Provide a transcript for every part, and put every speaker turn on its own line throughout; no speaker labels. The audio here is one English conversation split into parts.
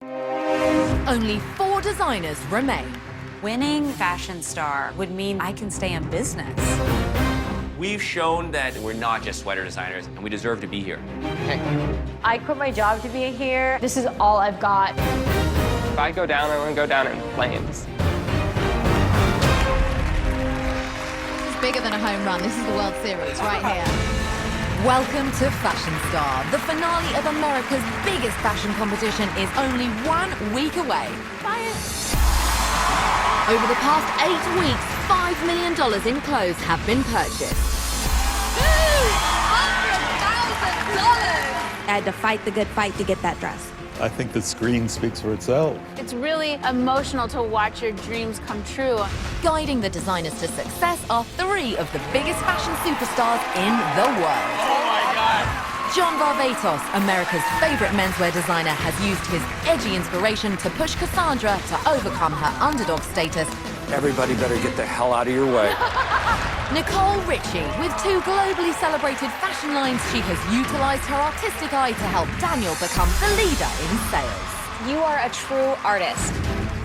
Only 4 designers remain.
Winning Fashion Star would mean I can stay in business.
We've shown that we're not just sweater designers, and we deserve to be here.
I quit my job to be here. This is all I've got.
If I go down, I want to go down in flames.
This is bigger than a home run. This is the World Series right here.
Welcome to Fashion Star. The finale of America's biggest fashion competition is only 1 week away. Over the past 8 weeks, $5 million in clothes have been purchased.
$200,000!
I had to fight the good fight to get that dress.
I think the screen speaks for itself.
It's really emotional to watch your dreams come true.
Guiding the designers to success are 3 of the biggest fashion superstars in the world.
Oh my God!
John Varvatos, America's favorite menswear designer, has used his edgy inspiration to push Cassandra to overcome her underdog status.
Everybody better get the hell out of your way.
Nicole Richie, with 2 globally celebrated fashion lines, she has utilized her artistic eye to help Daniel become the leader in sales.
You are a true artist.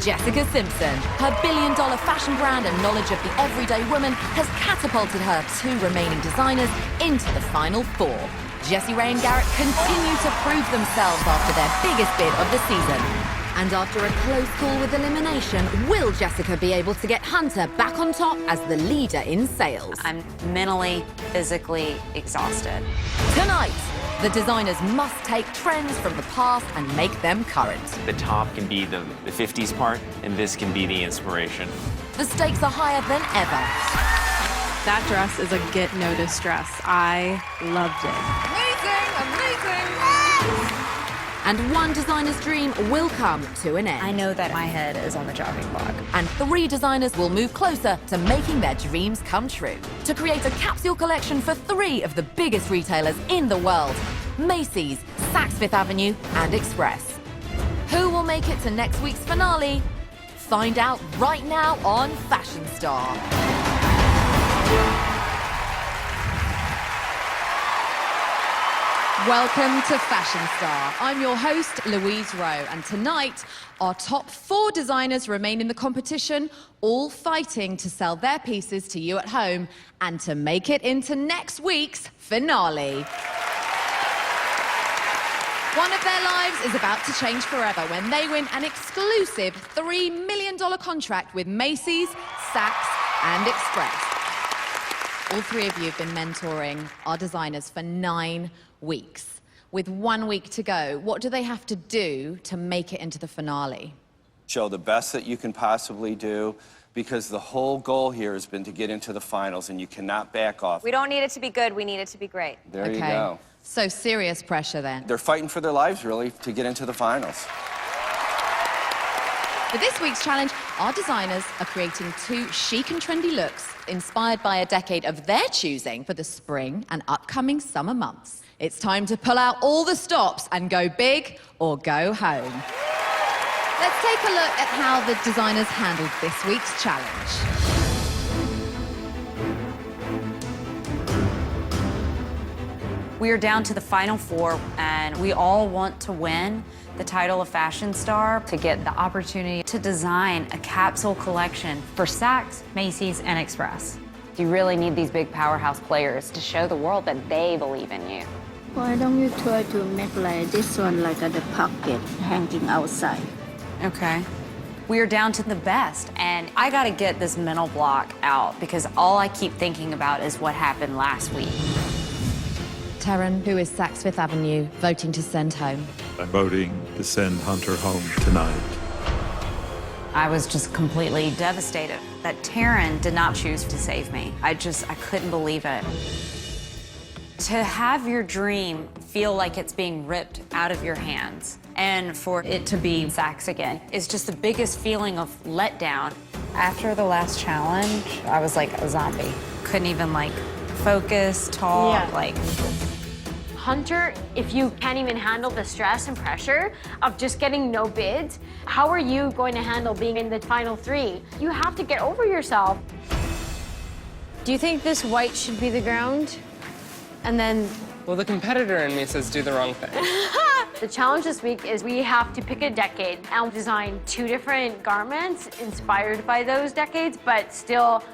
Jessica Simpson, her billion-dollar fashion brand and knowledge of the everyday woman has catapulted her 2 remaining designers into the final 4. Jessie Ray and Garrett continue to prove themselves after their biggest bid of the season. And after a close call with elimination, will Jessica be able to get Hunter back on top as the leader in sales?
I'm mentally, physically exhausted.
Tonight, the designers must take trends from the past and make them current.
The top can be the 50s part, and this can be the inspiration.
The stakes are higher than ever.
That dress is a get noticed dress. I loved it.
Amazing!
And one designer's dream will come to an end.
I know that my head is on the chopping block.
And 3 designers will move closer to making their dreams come true. To create a capsule collection for 3 of the biggest retailers in the world: Macy's, Saks Fifth Avenue, and Express. Who will make it to next week's finale? Find out right now on Fashion Star.
Welcome to Fashion Star. I'm your host, Louise Rowe, and tonight, our top 4 designers remain in the competition, all fighting to sell their pieces to you at home and to make it into next week's finale. One of their lives is about to change forever when they win an exclusive $3 million contract with Macy's, Saks, and Express. All 3 of you have been mentoring our designers for 9 weeks. With 1 week to go, what do they have to do to make it into the finale?
Show the best that you can possibly do, because the whole goal here has been to get into the finals, and you cannot back off.
We don't need it to be good, we need it to be great.
There you go.
So serious pressure then.
They're fighting for their lives, really, to get into the finals.
For this week's challenge, our designers are creating 2 chic and trendy looks inspired by a decade of their choosing for the spring and upcoming summer months. It's time to pull out all the stops and go big or go home. Let's take a look at how the designers handled this week's challenge.
We are down to the final 4, and we all want to win the title of Fashion Star to get the opportunity to design a capsule collection for Saks, Macy's, and Express.
You really need these big powerhouse players to show the world that they believe in you.
Why don't you try to make like this one, like at the pocket hanging outside?
Okay. We are down to the best, and I gotta get this mental block out because all I keep thinking about is what happened last week.
Taryn, who is Saks Fifth Avenue, voting to send home?
I'm voting to send Hunter home tonight.
I was just completely devastated that Taryn did not choose to save me. I couldn't believe it. To have your dream feel like it's being ripped out of your hands and for it to be Saks again is just the biggest feeling of letdown. After the last challenge, I was like a zombie. Couldn't even like focus, talk, like.
Hunter, if you can't even handle the stress and pressure of just getting no bids, how are you going to handle being in the final 3? You have to get over yourself. Do you think this white should be the ground? And then...
Well, the competitor in me says do the wrong thing.
The challenge this week is we have to pick a decade and design 2 different garments inspired by those decades, but still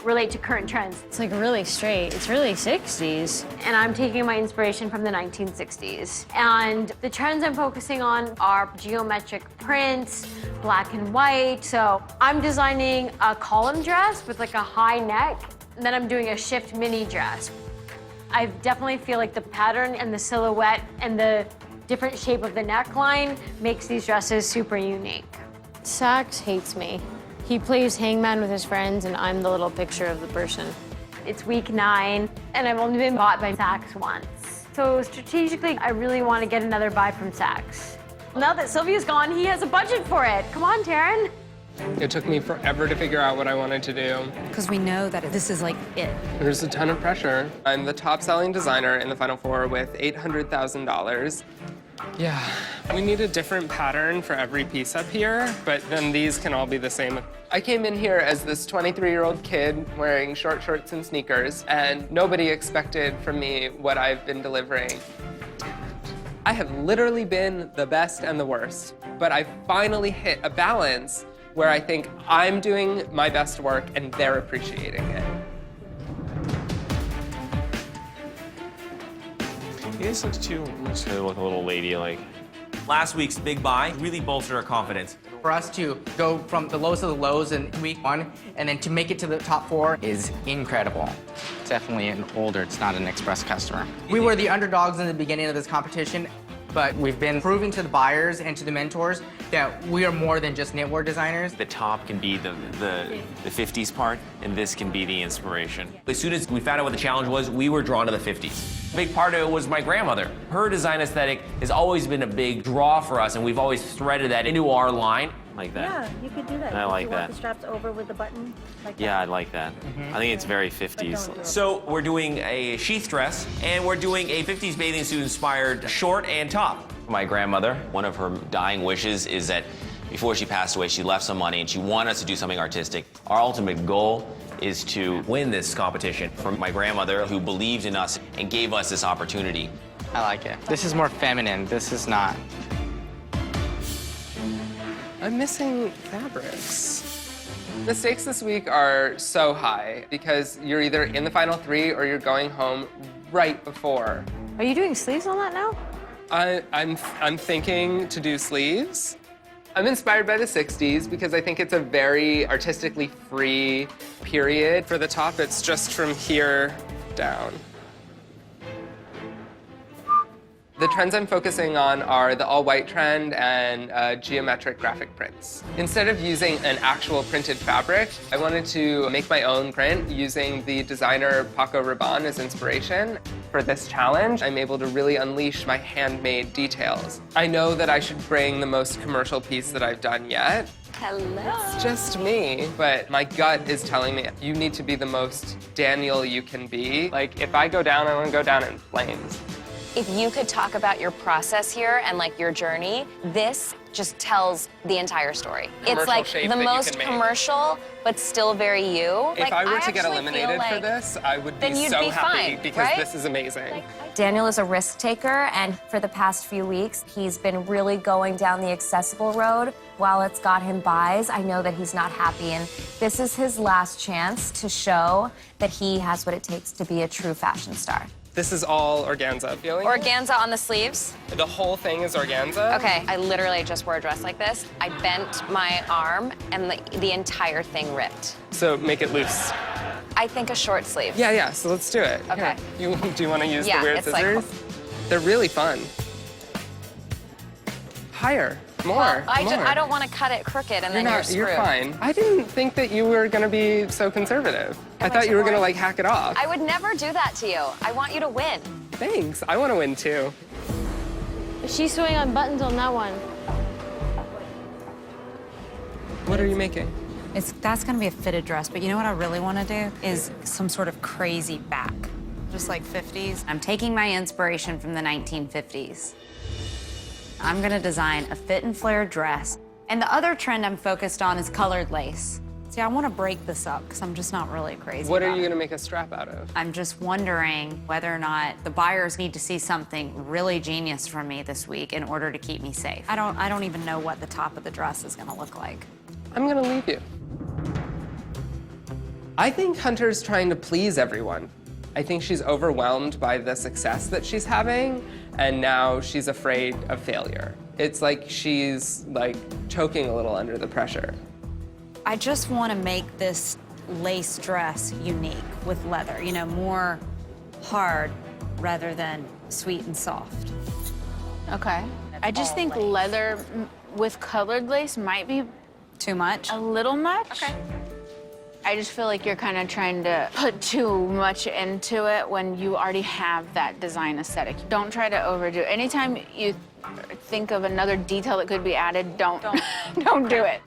relate to current trends.
It's like really straight. It's really 60s.
And I'm taking my inspiration from the 1960s. And the trends I'm focusing on are geometric prints, black and white. So I'm designing a column dress with like a high neck, and then I'm doing a shift mini dress. I definitely feel like the pattern and the silhouette and the different shape of the neckline makes these dresses super unique.
Saks hates me. He plays hangman with his friends, and I'm the little picture of the person.
It's week 9, and I've only been bought by Saks once. So strategically, I really want to get another buy from Saks. Now that Sylvia's gone, he has a budget for it. Come on, Taryn.
It took me forever to figure out what I wanted to do.
Because we know that this is like it.
There's a ton of pressure. I'm the top-selling designer in the Final Four with $800,000. Yeah, we need a different pattern for every piece up here, but then these can all be the same. I came in here as this 23-year-old kid wearing short shorts and sneakers, and nobody expected from me what I've been delivering. I have literally been the best and the worst, but I finally hit a balance where I think I'm doing my best work and they're appreciating it.
You guys look too look a little ladylike. Last week's big buy really bolstered our confidence.
For us to go from the lowest of the lows in week 1 and then to make it to the top 4 is incredible.
Definitely an older, it's not an express customer.
We were the underdogs in the beginning of this competition, but we've been proving to the buyers and to the mentors that we are more than just knitwear designers.
The top can be the 50s part, and this can be the inspiration. As soon as we found out what the challenge was, we were drawn to the 50s. A big part of it was my grandmother. Her design aesthetic has always been a big draw for us, and we've always threaded that into our line. Like that.
Yeah, you could do that.
I like
you
that.
Want the straps over with the button? Like
Yeah, I
that.
like that. I think it's very 50s.
So
So we're doing a sheath dress, and we're doing a 50s bathing suit inspired short and top. My grandmother, one of her dying wishes is that before she passed away, she left some money and she wanted us to do something artistic. Our ultimate goal is to win this competition from my grandmother, who believed in us and gave us this opportunity.
I like it. This is more feminine. This is not.
I'm missing fabrics. The stakes this week are so high because you're either in the final 3 or you're going home right before.
Are you doing sleeves on that now?
I'm thinking to do sleeves. I'm inspired by the 60s because I think it's a very artistically free period. For the top, it's just from here down. The trends I'm focusing on are the all-white trend and geometric graphic prints. Instead of using an actual printed fabric, I wanted to make my own print using the designer Paco Rabanne as inspiration. For this challenge, I'm able to really unleash my handmade details. I know that I should bring the most commercial piece that I've done yet.
Hello.
It's just me, but my gut is telling me you need to be the most Daniel you can be. Like, if I go down, I want to go down in flames.
If you could talk about your process here and like your journey, this just tells the entire story. It's like the most commercial, but still very you.
If I were to get eliminated for this, I would be so happy because this is amazing.
Daniel is a risk taker, and for the past few weeks, he's been really going down the accessible road. While it's got him buys, I know that he's not happy, and this is his last chance to show that he has what it takes to be a true fashion star.
This is all organza. Feeling
Organza on the sleeves?
The whole thing is organza.
Okay, I literally just wore a dress like this. I bent my arm, and the entire thing ripped.
So make it loose.
I think a short sleeve.
Yeah, so let's do it.
Okay.
Here. Do you want to use
Yeah,
the weird
it's like-
scissors? They're really fun. Higher, more,
Well, I
more.
don't want to cut it crooked, and then you're screwed.
You're fine. I didn't think that you were gonna be so conservative. I thought you were gonna like hack it off.
I would never do that to you. I want you to win.
Thanks. I want to win too.
She's sewing on buttons on that one.
What are you making?
That's gonna be a fitted dress, but you know what I really wanna do is some sort of crazy back. Just like 50s. I'm taking my inspiration from the 1950s. I'm gonna design a fit and flare dress. And the other trend I'm focused on is colored lace. See, I want to break this up because I'm just not really crazy
What are
about
you
it.
going to make a strap out of?
I'm just wondering whether or not the buyers need to see something really genius from me this week in order to keep me safe. I don't even know what the top of the dress is going to look like.
I'm going to leave you. I think Hunter's trying to please everyone. I think she's overwhelmed by the success that she's having, and now she's afraid of failure. It's like she's like choking a little under the pressure.
I just want to make this lace dress unique with leather, you know, more hard rather than sweet and soft.
Okay. I just think leather with colored lace might be
too much.
A little much. Okay. I just feel like you're kind of trying to put too much into it when you already have that design aesthetic. Don't try to overdo it. Anytime you think of another detail that could be added, don't do it.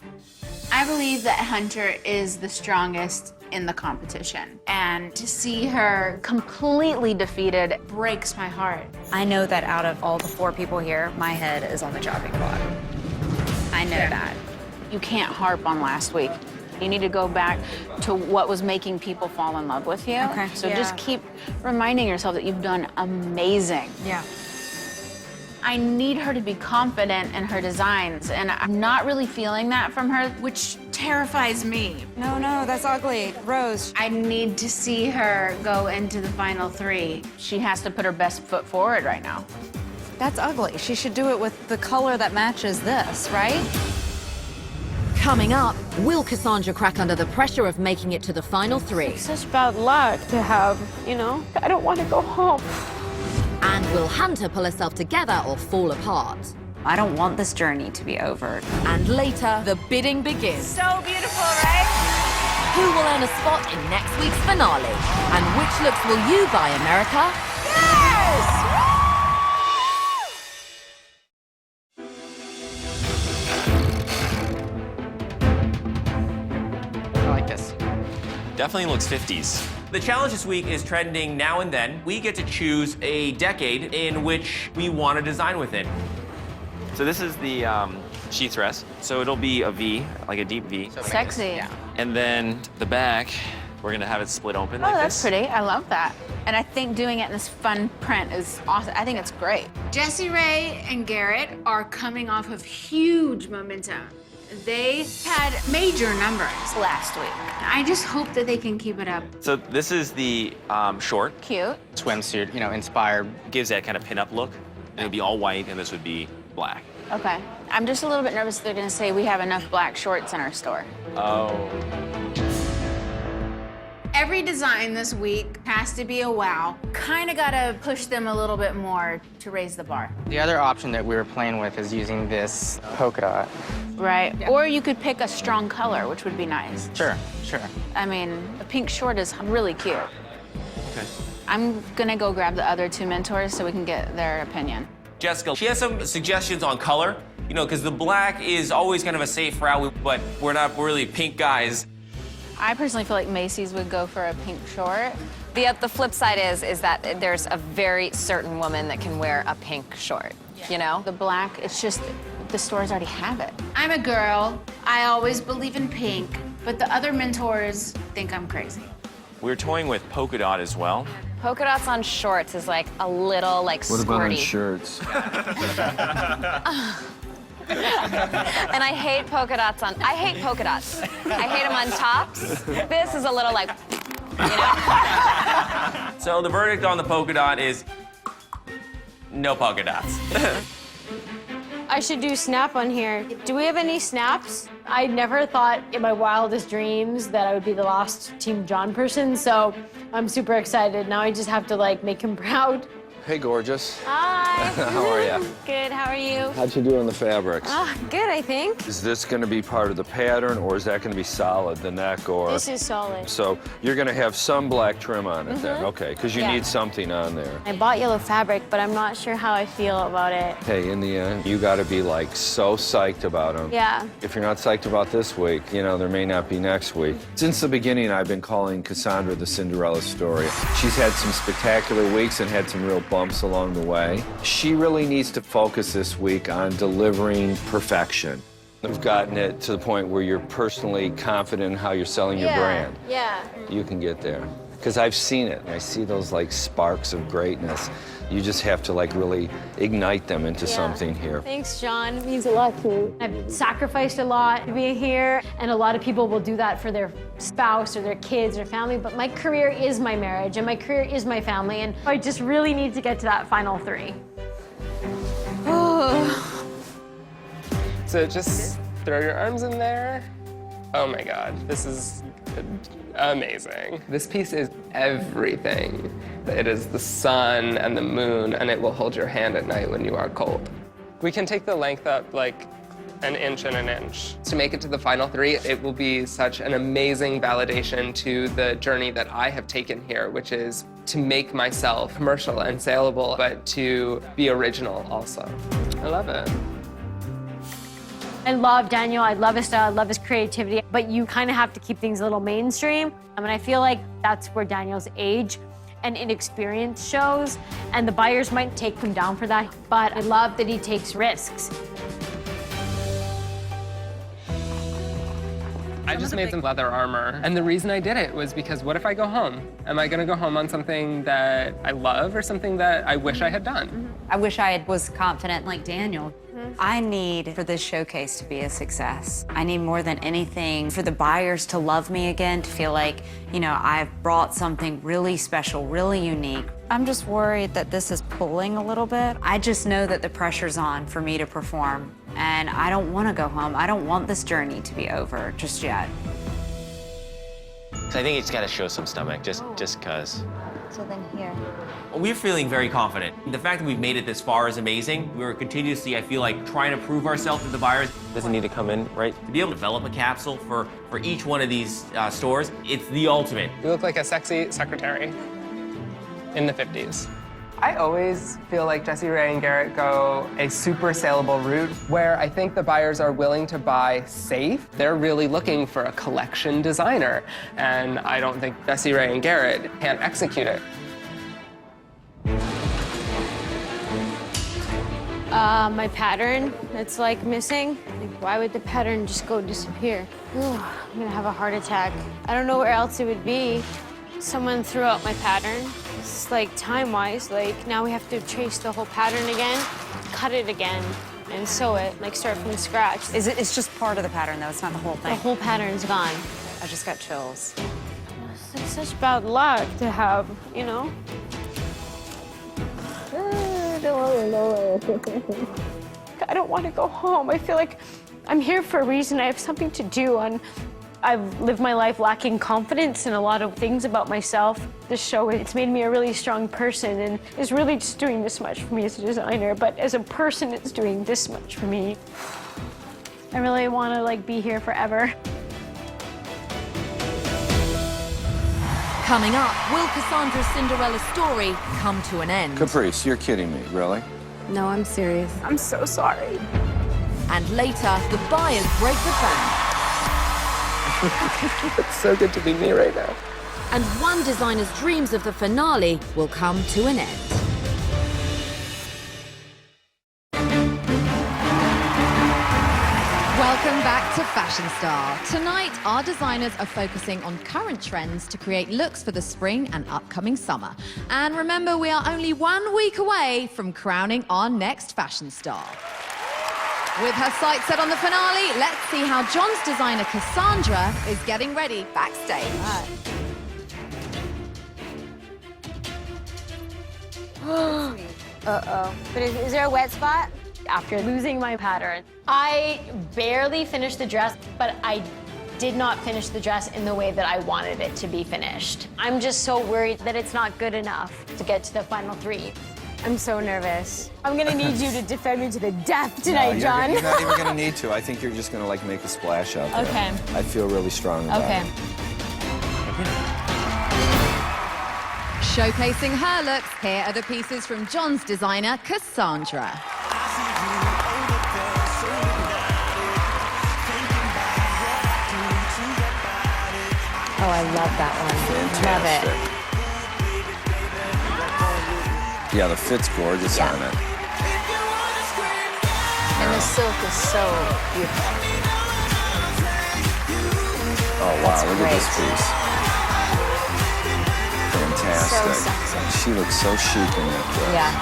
I believe that Hunter is the strongest in the competition. And to see her completely defeated breaks my heart.
I know that out of all the 4 people here, my head is on the chopping block. I know that.
You can't harp on last week. You need to go back to what was making people fall in love with you.
Okay.
So just keep reminding yourself that you've done amazing.
Yeah.
I need her to be confident in her designs, and I'm not really feeling that from her, which terrifies me.
No, that's ugly. Rose.
I need to see her go into the final 3. She has to put her best foot forward right now.
That's ugly. She should do it with the color that matches this, right?
Coming up, will Cassandra crack under the pressure of making it to the final 3?
Such bad luck to have, you know. I don't want to go home.
And will Hunter pull herself together or fall apart?
I don't want this journey to be over.
And later, the bidding begins.
So beautiful, right?
Who will earn a spot in next week's finale? And which looks will you buy, America?
Yes!
I like this.
Definitely looks 50s. The challenge this week is trending now and then. We get to choose a decade in which we want to design within. So this is the sheath dress. So it'll be a V, like a deep V.
Sexy.
Yeah. And then the back, we're gonna have it split open
Oh,
like
that's
this.
pretty. I love that. And I think doing it in this fun print is awesome. I think it's great. Jessie Ray and Garrett are coming off of huge momentum. They had major numbers last week. I just hope that they can keep it up.
So this is the short.
Cute.
Swimsuit, you know, inspired.
Gives that kind of pinup look. And it would be all white, and this would be black.
Okay. I'm just a little bit nervous they're gonna say we have enough black shorts in our store.
Oh.
Every design this week has to be a wow. Kind of gotta push them a little bit more to raise the bar.
The other option that we were playing with is using this polka dot.
Right. Yeah. Or you could pick a strong color, which would be nice.
Sure.
I mean, a pink short is really cute.
Okay.
I'm gonna go grab the other 2 mentors so we can get their opinion.
Jessica, she has some suggestions on color. You know, because the black is always kind of a safe route, but we're not really pink guys.
I personally feel like Macy's would go for a pink short.
The flip side is that there's a very certain woman that can wear a pink short, you know?
The black, it's just, the stores already have it. I'm a girl. I always believe in pink, but the other mentors think I'm crazy.
We're toying with polka dot as well.
Polka dots on shorts is like a little like
What
squirty.
about on shirts?
And I hate polka dots on. I hate polka dots. I hate them on tops. This is a little like, you know.
So the verdict on the polka dot is no polka dots.
I should do snap on here. Do we have any snaps? I never thought in my wildest dreams that I would be the last Team John person, so I'm super excited. Now I just have to like make him proud.
Hey, gorgeous.
Hi.
How are you?
Good, how are you?
How'd you do on the fabrics?
Good, I think.
Is this going to be part of the pattern, or is that going to be solid, the neck, or?
This is solid.
So you're going to have some black trim on it then, okay? Because you
Yeah.
need something on there.
I bought yellow fabric, but I'm not sure how I feel about it.
Hey, in the end, you got to be like so psyched about them.
Yeah.
If you're not psyched about this week, you know, there may not be next week. Since the beginning, I've been calling Cassandra the Cinderella story. She's had some spectacular weeks and had some real bumps along the way. She really needs to focus this week on delivering perfection. I've gotten it to the point where you're personally confident in how you're selling your brand.
Yeah.
You can get there. Because I've seen it. I see those like sparks of greatness. You just have to like really ignite them into something here.
Thanks, John. It means a lot to me. I've sacrificed a lot to be here, and a lot of people will do that for their spouse or their kids or family, but my career is my marriage, and my career is my family, and I just really need to get to that final 3.
So just throw your arms in there. Oh my God, this is amazing. This piece is everything. It is the sun and the moon, and it will hold your hand at night when you are cold. We can take the length up like an inch and an inch. To make it to the final 3, it will be such an amazing validation to the journey that I have taken here, which is to make myself commercial and saleable, but to be original also. I love it.
I love Daniel, I love his style, I love his creativity, but you kind of have to keep things a little mainstream. I mean, I feel like that's where Daniel's age and inexperience shows, and the buyers might take him down for that, but I love that he takes risks.
I just made some leather armor, and the reason I did it was because what if I go home? Am I gonna go home on something that I love or something that I wish I had done?
I wish I was confident like Daniel. I need for this showcase to be a success. I need more than anything for the buyers to love me again, to feel like, you know, I've brought something really special, really unique. I'm just worried that this is pulling a little bit. I just know that the pressure's on for me to perform, and I don't want to go home. I don't want this journey to be over just yet.
So I think it's got to show some stomach, just cause.
So then here.
We're feeling very confident. The fact that we've made it this far is amazing. We're continuously, I feel like, trying to prove ourselves to the buyers. Doesn't need to come in, right? To be able to develop a capsule for each one of these stores, it's the ultimate.
You look like a sexy secretary in the 50s. I always feel like Jessie Ray and Garrett go a super saleable route where I think the buyers are willing to buy safe. They're really looking for a collection designer, and I don't think Jessie Ray and Garrett can execute it.
My pattern, it's like missing. Like, why would the pattern just go disappear? Ooh, I'm gonna have a heart attack. I don't know where else it would be. Someone threw out my pattern. It's like time-wise, like now we have to trace the whole pattern again, cut it again, and sew it, like start from scratch.
It's just part of the pattern though, it's not the whole thing.
The whole pattern's gone.
I just got chills.
It's like such bad luck to have, you know? I don't want to go home. I feel like I'm here for a reason. I have something to do, and I've lived my life lacking confidence in a lot of things about myself. This show, it's made me a really strong person, and is really just doing this much for me as a designer, but as a person, it's doing this much for me. I really want to like be here forever.
Coming up, will Cassandra's Cinderella story come to an end?
Caprice, you're kidding me, really?
No, I'm serious.
I'm so sorry.
And later, the buyers break the bank.
It's so good to be me right now.
And one designer's dreams of the finale will come to an end.
Welcome back to Fashion Star. Tonight, our designers are focusing on current trends to create looks for the spring and upcoming summer. And remember, we are only 1 week away from crowning our next fashion star. With her sights set on the finale, let's see how John's designer Cassandra is getting ready backstage.
Uh-oh. But is there a wet spot? After losing my pattern, I barely finished the dress, but I did not finish the dress in the way that I wanted it to be finished. I'm just so worried that it's not good enough to get to the final 3. I'm so nervous. I'm gonna need you to defend me to the death tonight, John.
You're not even gonna need to. I think you're just gonna like make a splash out there.
Okay.
I feel really strong about it.
Showcasing her looks, here are the pieces from John's designer, Cassandra.
Oh, I love that one.
Fantastic.
Love
Yeah, the fit's gorgeous on it.
In
the silk is so beautiful.
Oh, wow, look at this piece. Fantastic.
So sexy.
She looks so chic in that dress.
Yeah.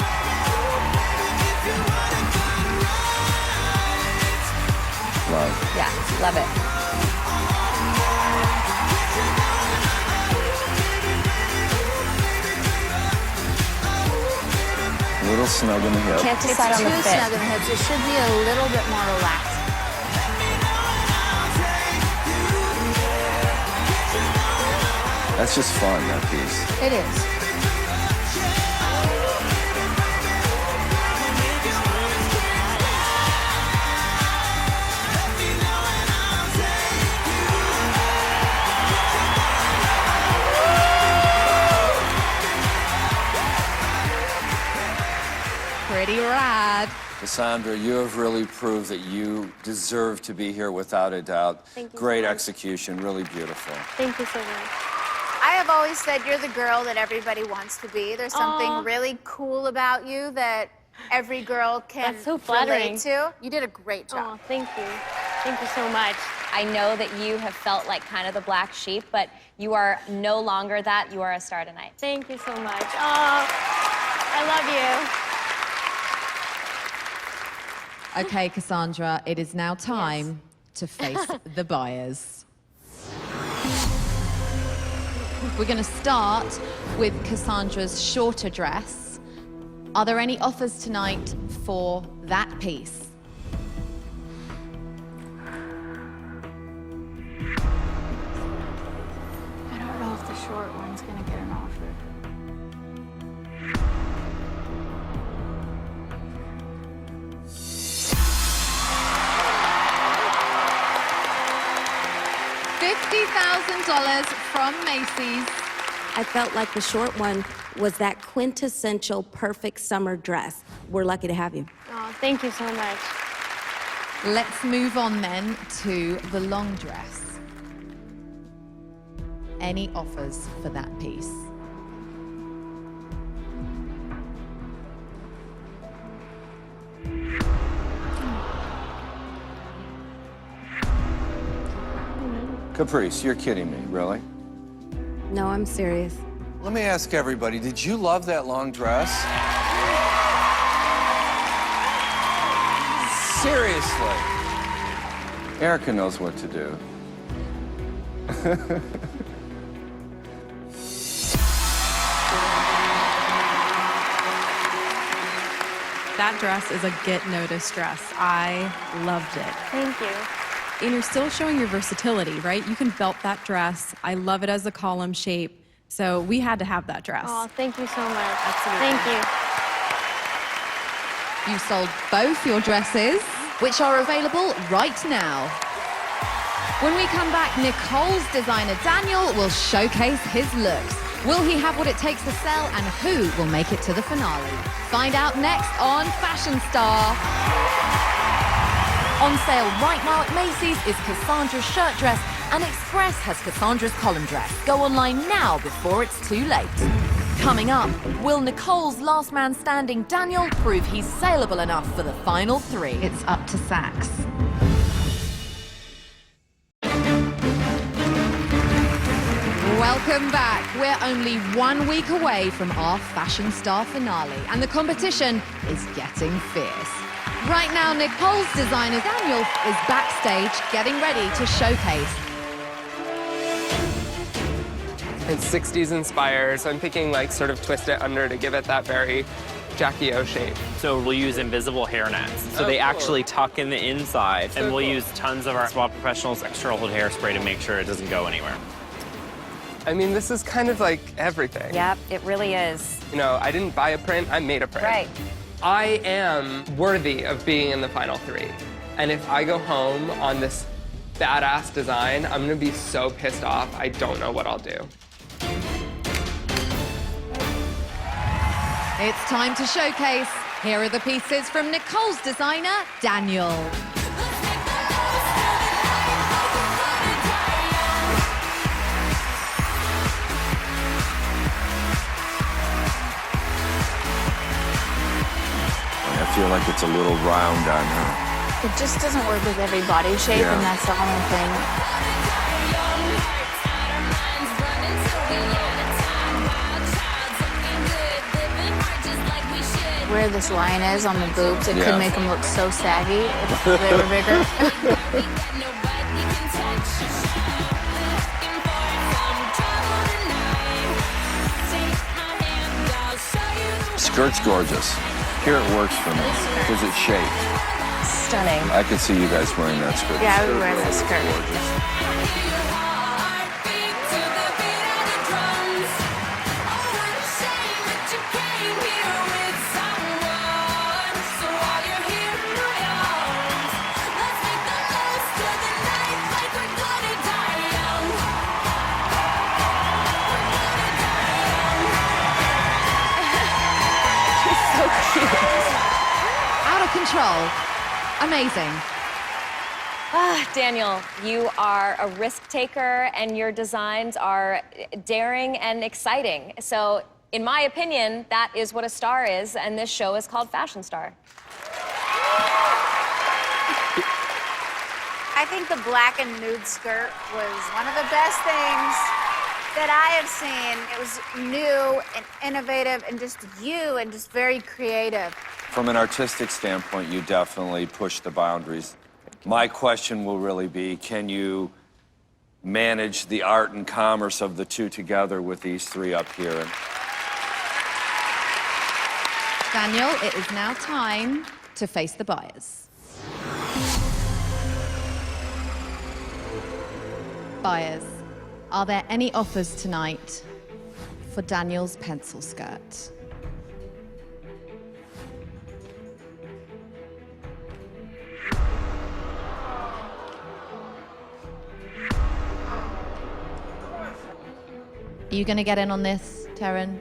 Love.
Yeah, love it.
A little snug in the hip.
Can't
It's
decide on
too
the fit.
snug in the hips. It should be a little bit more relaxed.
That's just fun, that piece.
It is.
Pretty rad.
Cassandra, you have really proved that you deserve to be here without a doubt.
Thank you
Great
so much.
execution, really beautiful.
Thank you so much.
I have always said you're the girl that everybody wants to be. There's something
Aw.
really cool about you that every girl can
That's so flattering.
relate to. You did a great job.
Oh, thank you. Thank you so much.
I know that you have felt like kind of the black sheep, but you are no longer that. You are a star tonight.
Thank you so much. Oh, I love you.
Okay, Cassandra, it is now time to face the buyers. We're going to start with Cassandra's shorter dress. Are there any offers tonight for that piece?
I don't know if the short one's gonna get an offer.
$50,000 from Macy's.
I felt like the short one was that quintessential perfect summer dress. We're lucky to have you.
Oh, thank you so much.
Let's move on then to the long dress. Any offers for that piece?
Caprice, you're kidding me, really?
No, I'm serious.
Let me ask everybody, did you love that long dress? Seriously. Erica knows what to do.
That dress is a get noticed dress. I loved it.
Thank you.
And you're still showing your versatility, right? You can belt that dress. I love it as a column shape. So we had to have that dress.
Oh, thank you so much.
Absolutely.
Thank you.
You sold both your dresses, which are available right now. When we come back, Nicole's designer Daniel will showcase his looks. Will he have what it takes to sell, and who will make it to the finale? Find out next on Fashion Star.
On sale right now at Macy's is Cassandra's shirt dress, and Express has Cassandra's column dress. Go online now before it's too late. Coming up, will Nicole's last man standing Daniel prove he's saleable enough for the final three?
It's up to Saks. Welcome back. We're only 1 week away from our Fashion Star finale, and the competition is getting fierce. Right now, Nicole's designer Daniel is backstage getting ready to showcase.
It's 60s inspired, so I'm thinking like sort of twist it under to give it that very Jackie O shape.
So we'll use invisible hair nets. So they actually tuck in the inside, and we'll use tons of our Spa Professionals extra hold hairspray to make sure it doesn't go anywhere.
I mean, this is kind of like everything.
Yep, it really is.
You know, I didn't buy a print, I made a print.
Right.
I am worthy of being in the final three. And if I go home on this badass design, I'm gonna be so pissed off, I don't know what I'll do.
It's time to showcase. Here are the pieces from Nicole's designer, Daniel.
I feel like it's a little round on her.
It just doesn't work with every body shape,
Yeah.
and that's the only thing. Where this line is on the boobs, it
Yeah.
could make them look so saggy if they were bigger.
Skirt's gorgeous. Here it works for me because it's shaped.
Stunning.
I could see you guys wearing that skirt.
Yeah, I
The
would wear that
really
skirt.
gorgeous.
Out of control. Amazing.
Ah, Daniel, you are a risk taker and your designs are daring and exciting. So, in my opinion, that is what a star is, and this show is called Fashion Star.
I think the black and nude skirt was one of the best things that I have seen. It was new and innovative and just you and just very creative.
From an artistic standpoint, you definitely push the boundaries. My question will really be, can you manage the art and commerce of the two together with these three up here?
Daniel, it is now time to face the buyers. Buyers, are there any offers tonight for Daniel's pencil skirt? Are you going to get in on this, Taryn?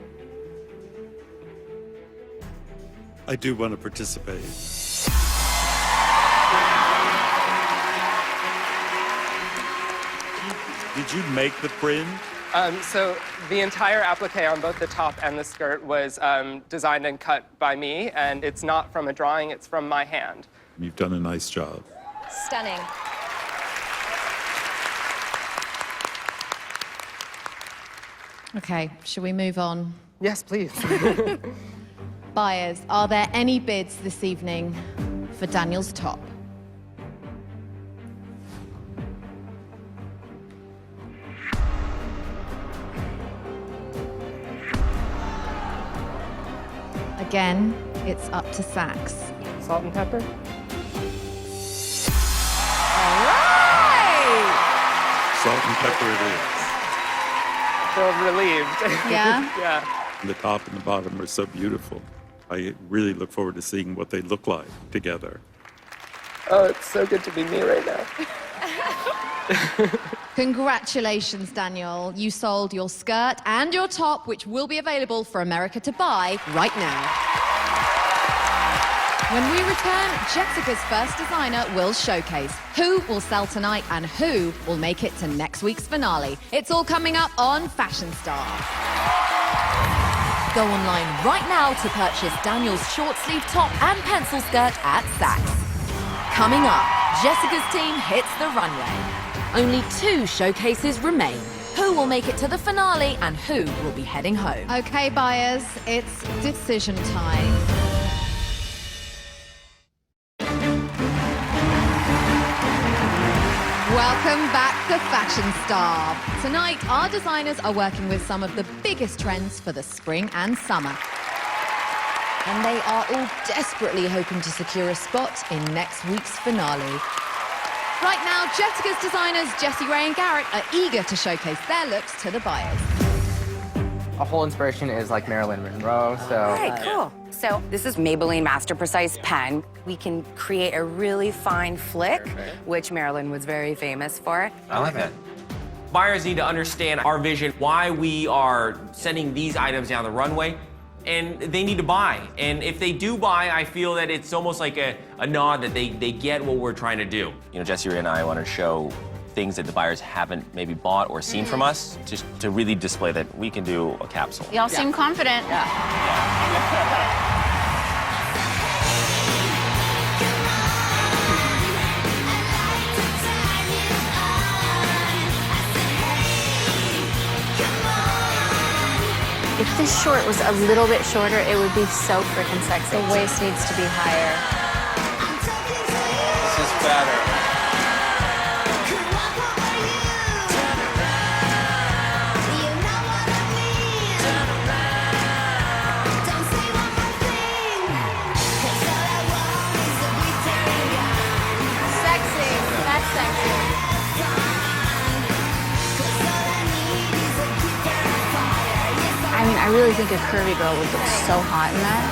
I do want to participate. Did you make the print?
So the entire applique on both the top and the skirt was designed and cut by me, and it's not from a drawing, it's from my hand.
You've done a nice job.
Stunning.
Okay, shall we move on?
Yes, please.
Buyers, are there any bids this evening for Daniel's top? Again, it's up to Saks.
Salt and pepper?
All right!
Salt and pepper it is.
Feel relieved.
Yeah?
Yeah.
The top and the bottom are so beautiful. I really look forward to seeing what they look like together.
Oh, it's so good to be me right now.
Congratulations, Daniel. You sold your skirt and your top, which will be available for America to buy right now. When we return, Jessica's first designer will showcase who will sell tonight and who will make it to next week's finale. It's all coming up on Fashion Star. Go online right now to purchase Daniel's short sleeve top and pencil skirt at Saks. Coming up, Jessica's team hits the runway. Only 2 showcases remain. Who will make it to the finale and who will be heading home? Okay, buyers, it's decision time. Welcome back to Fashion Star. Tonight, our designers are working with some of the biggest trends for the spring and summer. And they are all desperately hoping to secure a spot in next week's finale. Right now, Jessica's designers, Jessie Ray and Garrett, are eager to showcase their looks to the buyers.
A whole inspiration is like Marilyn Monroe, so...
All right, cool. So this is Maybelline Master Precise Pen. We can create a really fine flick, which Marilyn was very famous for.
I like that. Buyers need to understand our vision, why we are sending these items down the runway, and they need to buy. And if they do buy, I feel that it's almost like a nod that they get what we're trying to do. You know, Jessie Ray and I want to show things that the buyers haven't maybe bought or seen from us, just to really display that we can do a capsule.
Y'all seem confident. this short was a little bit shorter, it would be so freaking sexy.
The waist needs to be higher.
This is better.
Sexy. That's sexy. I mean, I really think a curvy girl would look so hot in that.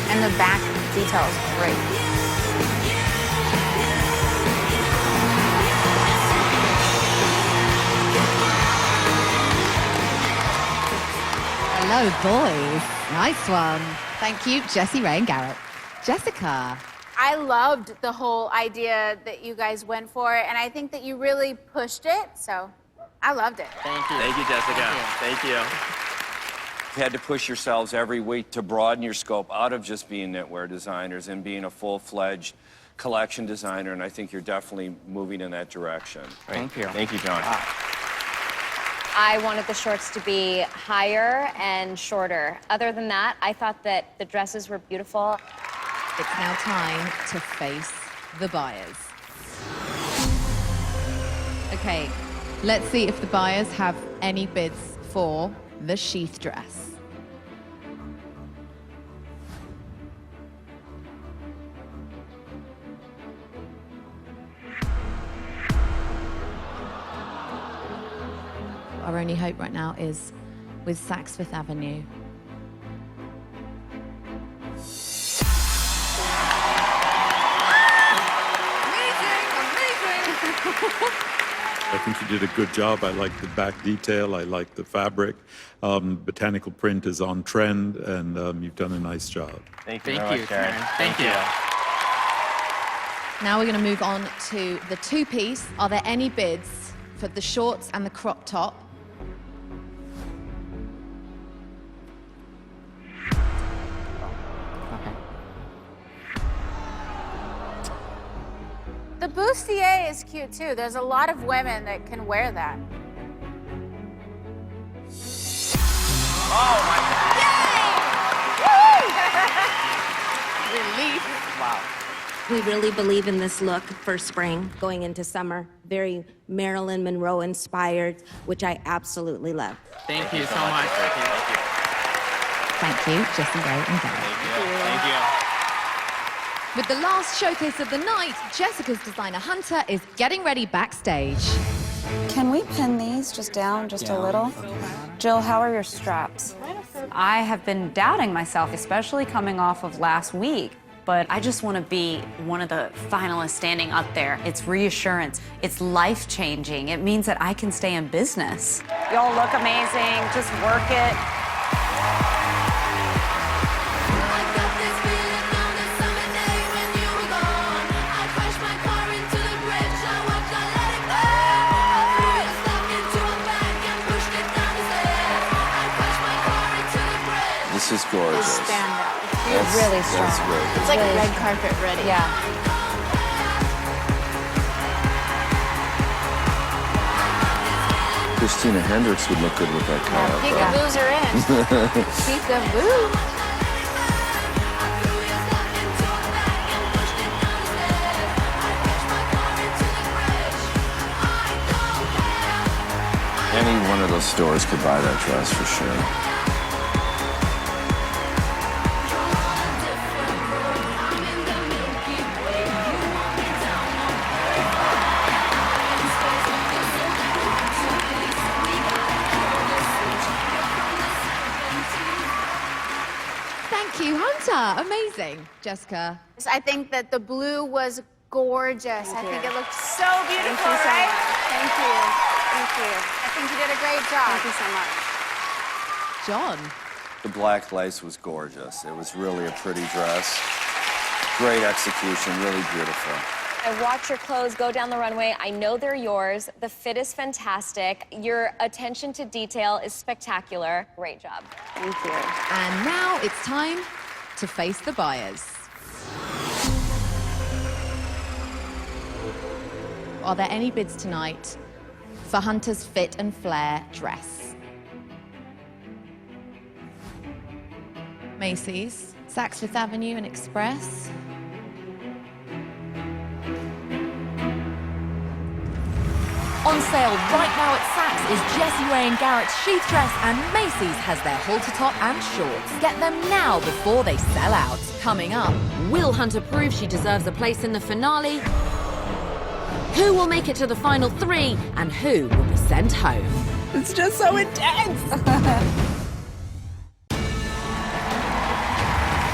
And the back detail is great.
Hello, boys. Nice one. Thank you, Jessie, Ray, and Garrett. Jessica.
I loved the whole idea that you guys went for, and I think that you really pushed it, so I loved it.
Thank you. Thank you, Jessica. Thank you.
You had to push yourselves every week to broaden your scope out of just being knitwear designers and being a full-fledged collection designer, and I think you're definitely moving in that direction.
Thank you.
Thank you, John.
I wanted the shorts to be higher and shorter. Other than that, I thought that the dresses were beautiful.
It's now time to face the buyers. Okay, let's see if the buyers have any bids for the sheath dress. Our only hope right now is with Saks Fifth Avenue.
I think you did a good job. I like the back detail. I like the fabric. Botanical print is on trend, and you've done a nice job.
Thank you very much, Karen. Thank you.
Now we're going to move on to the two-piece. Are there any bids for the shorts and the crop top?
The bustier is cute too. There's a lot of women that can wear that.
Oh my
Relief.
Wow.
We really believe in this look for spring, going into summer. Very Marilyn Monroe inspired, which I absolutely love.
Thank you so much.
Thank you, Jessie, Ray, and Garrett.
Thank you.
With the last showcase of the night, Jessica's designer Hunter is getting ready backstage.
Can we pin these just down just a little? Jill, how are your straps? I have been doubting myself, especially coming off of last week. But I just want to be one of the finalists standing up there. It's reassurance. It's life-changing. It means that I can stay in business. Y'all look amazing. Just work it.
This is gorgeous.
Standout.
That's
really strong.
That's really good.
It's like red carpet ready.
Yeah.
Christina Hendricks would look good with that color.
Peekaboos are in. Peekaboo.
Any one of those stores could buy that dress for sure.
Thank you, Hunter. Amazing. Jessica.
I think that the blue was gorgeous. I think it looked so beautiful,
Thank you so
right?
much. Thank you. Thank you.
I think you did a great job.
Thank you so much.
John.
The black lace was gorgeous. It was really a pretty dress. Great execution, really beautiful.
I watch your clothes go down the runway. I know they're yours. The fit is fantastic. Your attention to detail is spectacular. Great job.
Thank you.
And now it's time to face the buyers. Are there any bids tonight for Hunter's Fit and Flare dress. Macy's, Saks Fifth Avenue and Express.
On sale right now at Saks is Jessie Ray and Garrett's sheath dress, and Macy's has their halter top and shorts. Get them now before they sell out. Coming up, will Hunter prove she deserves a place in the finale? Who will make it to the final 3, and who will be sent home?
It's just so intense.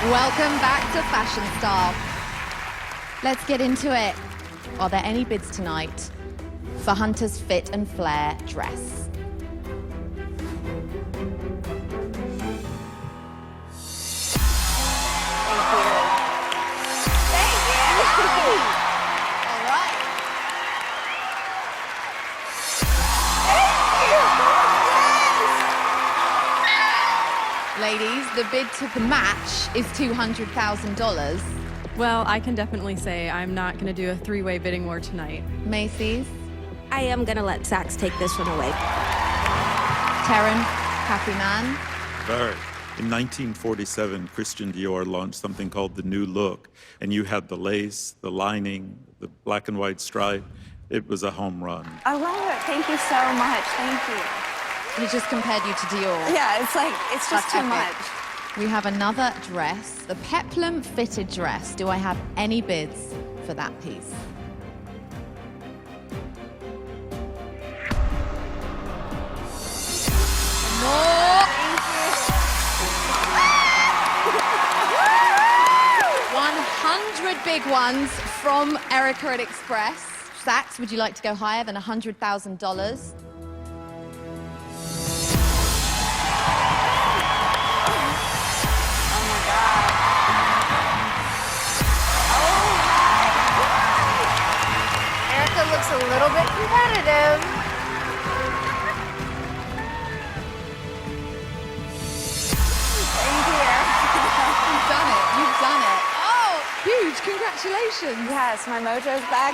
Welcome back to Fashion Star. Let's get into it. Are there any bids tonight for Hunter's Fit and Flare dress? Ladies, the bid to match is $200,000.
Well, I can definitely say I'm not going to do a three-way bidding war tonight.
Macy's?
I am going to let Saks take this one away.
Taryn, happy man?
Very. In 1947, Christian Dior launched something called the New Look, and you had the lace, the lining, the black and white stripe. It was a home run.
I love it. Thank you so much. Thank you.
He just compared you to Dior.
Yeah, it's like, it's just too much.
We have another dress, the peplum fitted dress. Do I have any bids for that piece? More. 100 big ones from Erica at Express. Saks, would you like to go higher than $100,000?
Looks a little bit competitive.
Thank you. You've done it. You've done it. Oh, huge. Congratulations.
Yes, my mojo's back.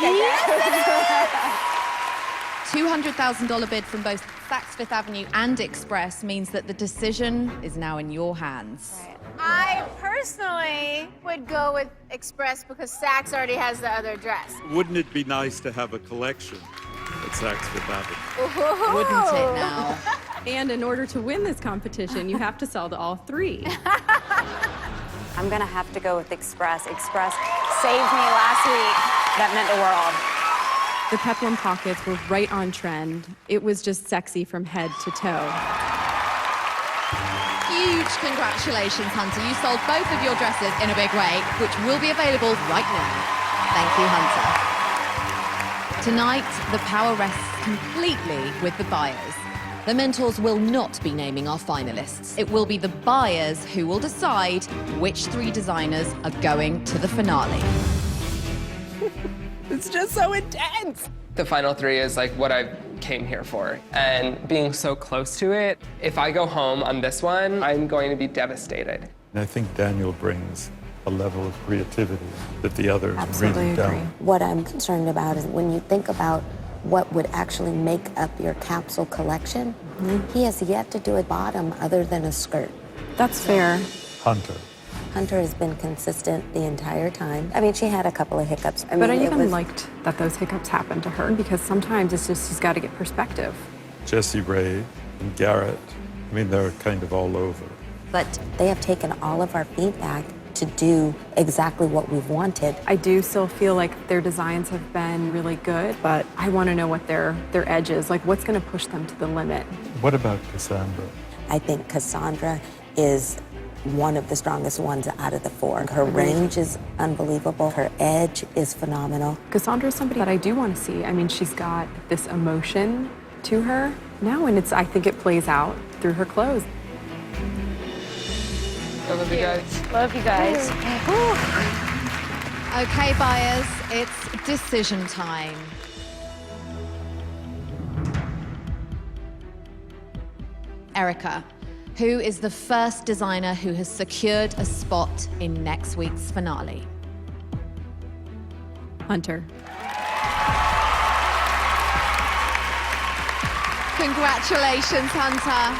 $200,000 bid from both Saks Fifth Avenue and Express means that the decision is now in your hands.
Right. I personally would go with Express because Saks already has the other dress.
Wouldn't it be nice to have a collection at Saks Fifth Avenue?
Wouldn't it now?
And in order to win this competition, you have to sell to all 3.
I'm gonna have to go with Express. Express saved me last week. That meant the world.
The peplum pockets were right on trend. It was just sexy from head to toe.
Huge congratulations, Hunter. You sold both of your dresses in a big way, which will be available right now. Thank you, Hunter. Tonight, the power rests completely with the buyers.
The mentors will not be naming our finalists.
It will be the buyers who will decide which 3 designers are going to the finale.
It's just so intense.
The final 3 is like what I came here for. And being so close to it, if I go home on this one, I'm going to be devastated.
And I think Daniel brings a level of creativity that the others really don't.
What I'm concerned about is when you think about what would actually make up your capsule collection, he has yet to do a bottom other than a skirt.
That's fair.
Hunter.
Hunter has been consistent the entire time. I mean, she had a couple of hiccups.
But I even liked that those hiccups happened to her because sometimes it's just, she's got to get perspective.
Jessie Ray and Garrett, I mean, they're kind of all over.
But they have taken all of our feedback to do exactly what we've wanted.
I do still feel like their designs have been really good, but I want to know what their edge is, like what's going to push them to the limit.
What about Cassandra?
I think Cassandra is one of the strongest ones out of the 4. Her range is unbelievable. Her edge is phenomenal.
Cassandra is somebody that I do want to see. I mean, she's got this emotion to her now, and I think it plays out through her clothes.
I love you guys.
Love you guys.
Okay, buyers, it's decision time. Erica, who is the first designer who has secured a spot in next week's finale?
Hunter.
Congratulations, Hunter.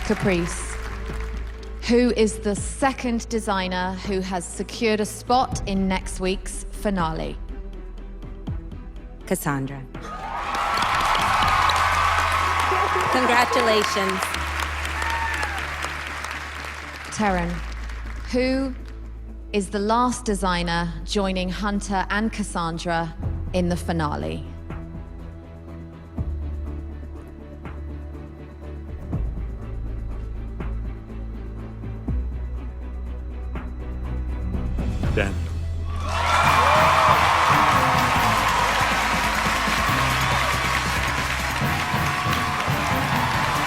Caprice, who is the second designer who has secured a spot in next week's finale?
Cassandra. Congratulations.
Taryn, who is the last designer joining Hunter and Cassandra in the finale?
Dan.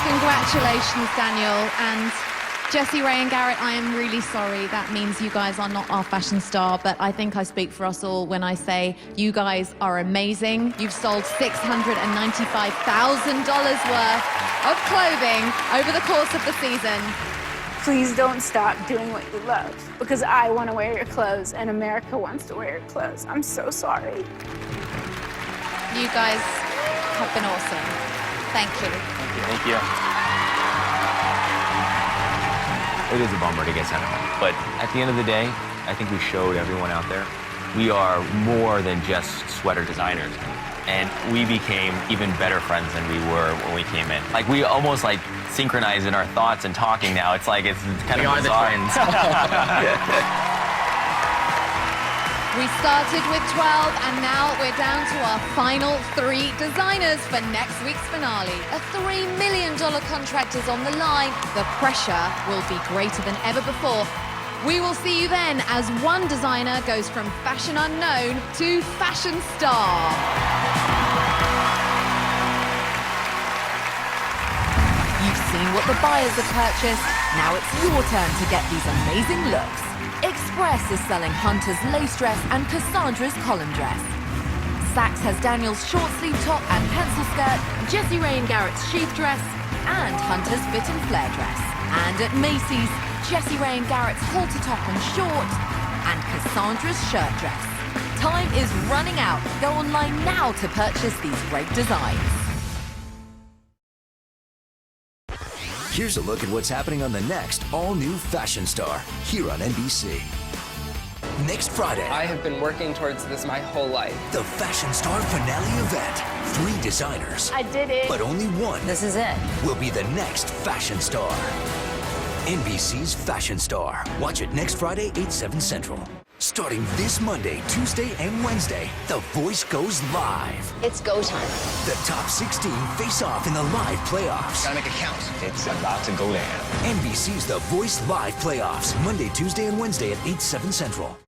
Congratulations, Daniel. And Jessie, Ray and Garrett, I am really sorry. That means you guys are not our fashion star, but I think I speak for us all when I say you guys are amazing. You've sold $695,000 worth of clothing over the course of the season.
Please don't stop doing what you love, because I want to wear your clothes and America wants to wear your clothes. I'm so sorry.
You guys have been awesome. Thank you.
Thank you.
It is a bummer to get sent home, but at the end of the day, I think we showed everyone out there we are more than just sweater designers. And we became even better friends than we were when we came in. Like, we almost like synchronize in our thoughts and talking now. It's like, it's kind of bizarre.
We started with 12, and now we're down to our final 3 designers for next week's finale. A $3 million contract is on the line. The pressure will be greater than ever before. We will see you then as one designer goes from fashion unknown to fashion star.
You've seen what the buyers have purchased. Now it's your turn to get these amazing looks. Express is selling Hunter's lace dress and Cassandra's column dress. Saks has Daniel's short sleeve top and pencil skirt, Jessie Ray and Garrett's sheath dress, and Hunter's fit and flare dress. And at Macy's, Jessie Ray and Garrett's halter top and short, and Cassandra's shirt dress. Time is running out. Go online now to purchase these great designs.
Here's a look at what's happening on the next all-new Fashion Star here on NBC. Next Friday,
I have been working towards this my whole life.
the Fashion Star finale event. 3 designers,
I did it.
but only one
This is it.
will be the next Fashion Star. NBC's Fashion Star. Watch it next Friday, 8/7 Central. Starting this Monday, Tuesday, and Wednesday, The Voice goes live.
It's go time.
The top 16 face off in the live playoffs.
Gotta make it count. It's about to go down.
NBC's The Voice Live Playoffs, Monday, Tuesday, and Wednesday at 8/7 Central.